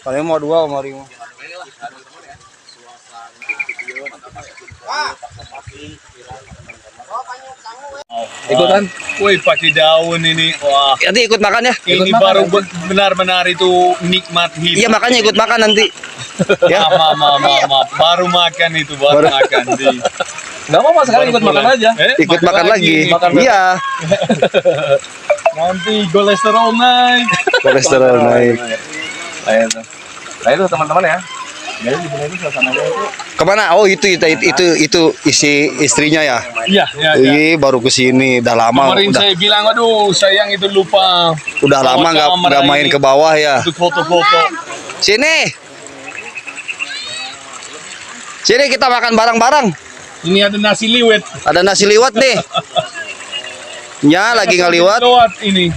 Paling mau 2 kemarin. Ikutan. Woi, pakai daun ini. Wah, Nanti ikut makan ya. ini makan baru nanti. benar-benar itu nikmat hidup. Iya makanya ikut makan nanti. Ya. Baru makan itu, baru makan. Nggak apa-apa sekali ikut makan aja. Ikut makan lagi. Makan Iya. Nanti kolesterol naik. Kolesterol naik. Nah itu teman-teman ya. Jadi di sini suasananya itu Kemana? Oh itu isi istrinya ya. Iya, iya, iya. Iya baru kesini. Udah lama. Kemarin saya bilang, aduh sayang itu lupa. Udah lama nggak main ke bawah ya. Untuk foto-foto. Sini. Sini kita makan bareng-bareng. Ini ada nasi liwet. Ada nasi liwet nih. Ya lagi ngeliwat. Lewat ini.